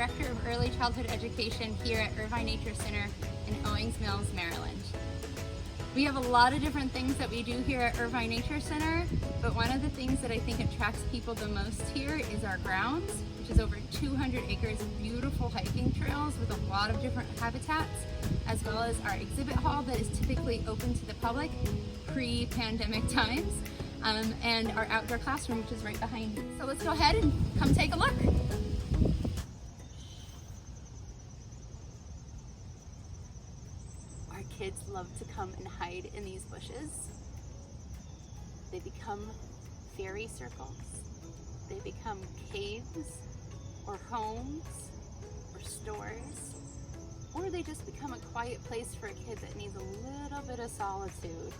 Director of Early Childhood Education here at Irvine Nature Center in Owings Mills, Maryland. We have a lot of different things that we do here at Irvine Nature Center, but one of the things that I think attracts people the most here is our grounds, which is over 200 acres of beautiful hiking trails with a lot of different habitats, as well as our exhibit hall that is typically open to the public pre-pandemic times, and our outdoor classroom, which is right behind me. So let's go ahead and come take a look. Our kids love to come and hide in these bushes. They become fairy circles. They become caves or homes or stores, or they just become a quiet place for a kid that needs a little bit of solitude,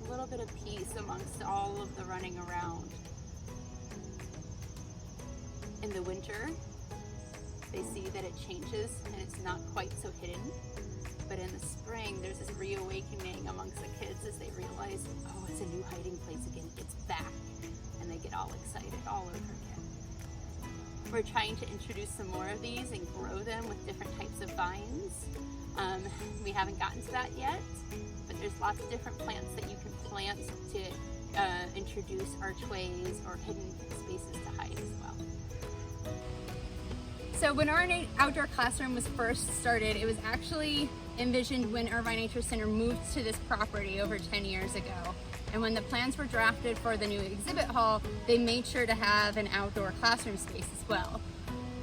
a little bit of peace amongst all of the running around. In the winter, they see that it changes and it's not quite so hidden. But in the spring, there's this reawakening amongst the kids as they realize, oh, it's a new hiding place again, it's back. And they get all excited all over again. We're trying to introduce some more of these and grow them with different types of vines. We haven't gotten to that yet, but there's lots of different plants that you can plant to introduce archways or hidden spaces to hide as well. So when our outdoor classroom was first started, it was actually envisioned when Irvine Nature Center moved to this property over 10 years ago. And when the plans were drafted for the new exhibit hall, they made sure to have an outdoor classroom space as well.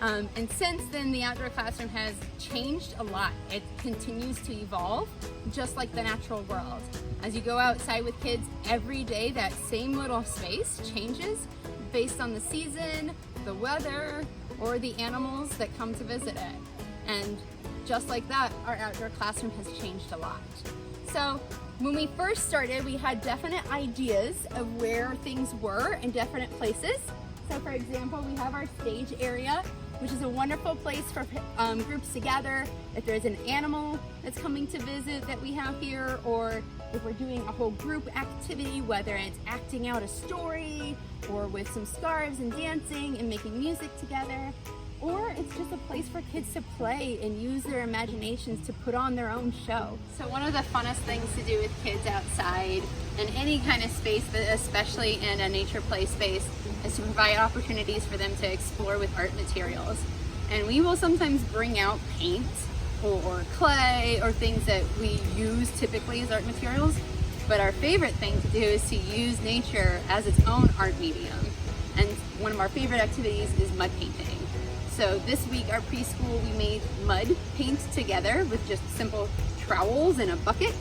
And since then, the outdoor classroom has changed a lot. It continues to evolve, just like the natural world. As you go outside with kids every day, that same little space changes based on the season, the weather, or the animals that come to visit it. And just like that, our outdoor classroom has changed a lot. So when we first started, we had definite ideas of where things were in definite places. So for example, we have our stage area, which is a wonderful place for groups to gather. If there's an animal that's coming to visit that we have here, or if we're doing a whole group activity, whether it's acting out a story or with some scarves and dancing and making music together, or it's just a place for kids to play and use their imaginations to put on their own show. So one of the funnest things to do with kids outside in any kind of space, but especially in a nature play space, is to provide opportunities for them to explore with art materials. And we will sometimes bring out paint or clay or things that we use typically as art materials, but our favorite thing to do is to use nature as its own art medium. And one of our favorite activities is mud painting. So this week, our preschool, we made mud paint together with just simple trowels and a bucket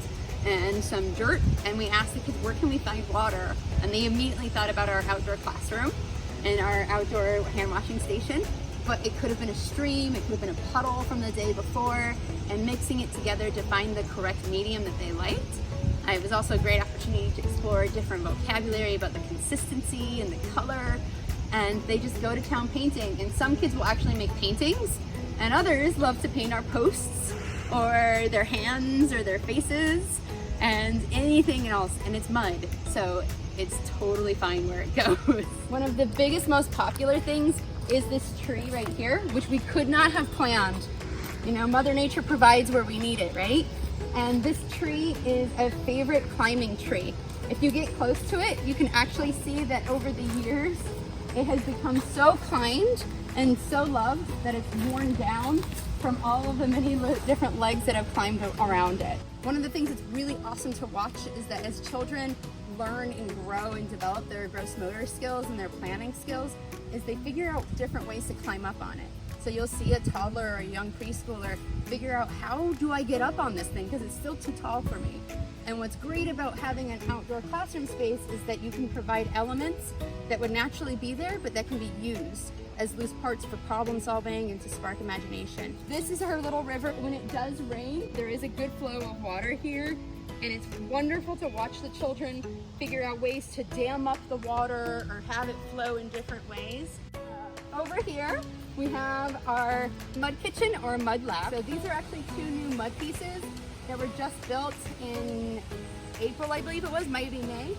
and some dirt, and we asked the kids, where can we find water? And they immediately thought about our outdoor classroom and our outdoor hand washing station, but it could have been a stream, it could have been a puddle from the day before, and mixing it together to find the correct medium that they liked. It was also a great opportunity to explore different vocabulary about the consistency and the color, and they just go to town painting. And some kids will actually make paintings, and others love to paint our posts or their hands or their faces and anything else, and it's mud, so it's totally fine where it goes. One of the biggest, most popular things is this tree right here, which we could not have planned. You know, Mother Nature provides where we need it, right? And this tree is a favorite climbing tree. If you get close to it, you can actually see that over the years, it has become so climbed and so loved that it's worn down from all of the many different legs that have climbed around it. One of the things that's really awesome to watch is that as children learn and grow and develop their gross motor skills and their planning skills, is they figure out different ways to climb up on it. So you'll see a toddler or a young preschooler figure out, how do I get up on this thing because it's still too tall for me? And what's great about having an outdoor classroom space is that you can provide elements that would naturally be there, but that can be used as loose parts for problem solving and to spark imagination. This is our little river. When it does rain, there is a good flow of water here, and it's wonderful to watch the children figure out ways to dam up the water or have it flow in different ways. Over here, we have our mud kitchen or mud lab. So these are actually 2 new mud pieces that were just built in April, I believe it was, maybe May.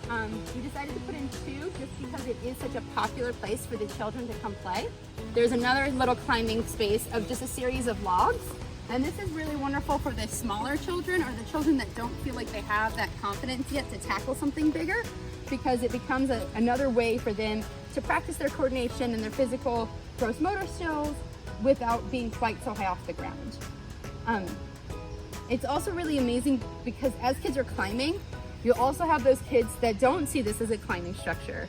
We decided to put in 2 just because it is such a popular place for the children to come play. There's another little climbing space of just a series of logs. And this is really wonderful for the smaller children or the children that don't feel like they have that confidence yet to tackle something bigger, because it becomes another way for them to practice their coordination and their physical gross motor skills without being quite so high off the ground. It's also really amazing because as kids are climbing, you'll also have those kids that don't see this as a climbing structure.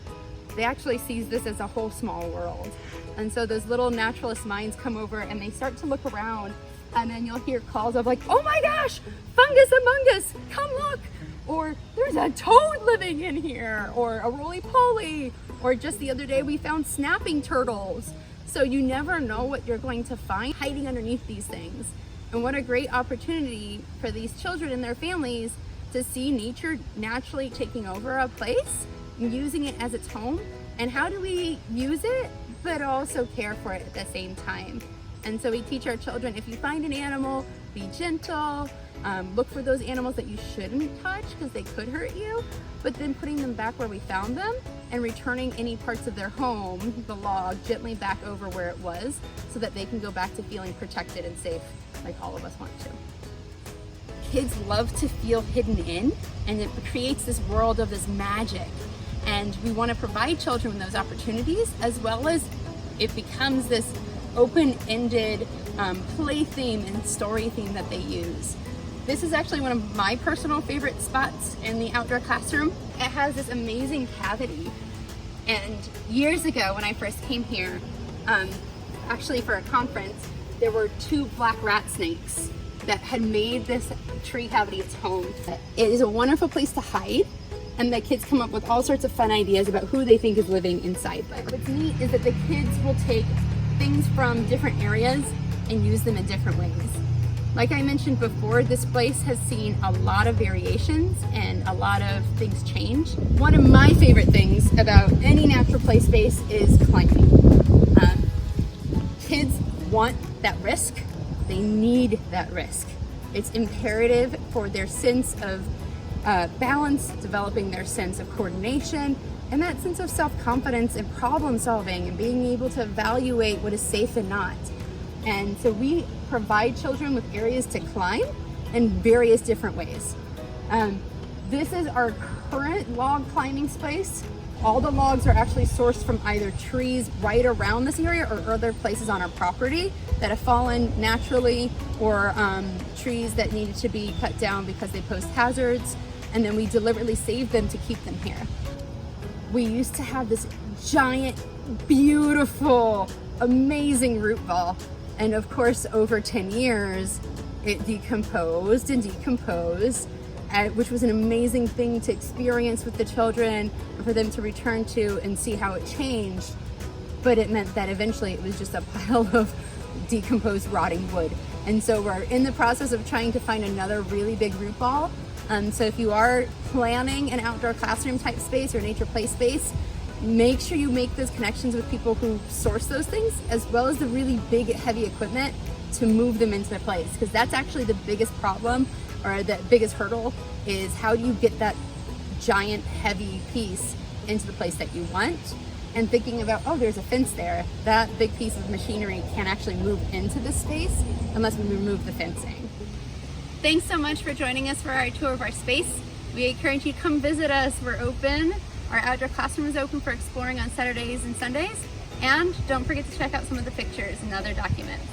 They actually see this as a whole small world. And so those little naturalist minds come over and they start to look around, and then you'll hear calls of like, oh my gosh, fungus among us, come look. Or there's a toad living in here, or a roly-poly, or just the other day we found snapping turtles. So you never know what you're going to find hiding underneath these things. And what a great opportunity for these children and their families to see nature naturally taking over a place and using it as its home. And how do we use it, but also care for it at the same time? And so we teach our children, if you find an animal, be gentle, look for those animals that you shouldn't touch because they could hurt you, but then putting them back where we found them and returning any parts of their home, the log, gently back over where it was so that they can go back to feeling protected and safe like all of us want to. Kids love to feel hidden in, and it creates this world of this magic. And we want to provide children with those opportunities, as well as it becomes this open-ended play theme and story theme that they use. This is actually one of my personal favorite spots in the outdoor classroom. It has this amazing cavity. And years ago when I first came here, actually for a conference, there were 2 black rat snakes that had made this tree cavity its home. It is a wonderful place to hide, and the kids come up with all sorts of fun ideas about who they think is living inside there. What's neat is that the kids will take things from different areas and use them in different ways. Like I mentioned before, this place has seen a lot of variations and a lot of things change. One of my favorite things about any natural play space is climbing. Kids want that risk. They need that risk. It's imperative for their sense of balance, developing their sense of coordination, and that sense of self-confidence and problem solving and being able to evaluate what is safe and not. And so we provide children with areas to climb in various different ways. This is our current log climbing space. All the logs are actually sourced from either trees right around this area or other places on our property that have fallen naturally, or trees that needed to be cut down because they pose hazards, and then we deliberately save them to keep them here. We used to have this giant, beautiful, amazing root ball. And of course, over 10 years, it decomposed and decomposed, which was an amazing thing to experience with the children, and for them to return to and see how it changed. But it meant that eventually it was just a pile of decomposed, rotting wood. And so we're in the process of trying to find another really big root ball. So if you are planning an outdoor classroom type space or nature play space, make sure you make those connections with people who source those things, as well as the really big, heavy equipment to move them into their place. Because that's actually the biggest problem, or the biggest hurdle, is how do you get that giant, heavy piece into the place that you want? And thinking about, oh, there's a fence there. That big piece of machinery can't actually move into this space unless we remove the fencing. Thanks so much for joining us for our tour of our space. We encourage you to come visit us. We're open. Our outdoor classroom is open for exploring on Saturdays and Sundays. And don't forget to check out some of the pictures and other documents.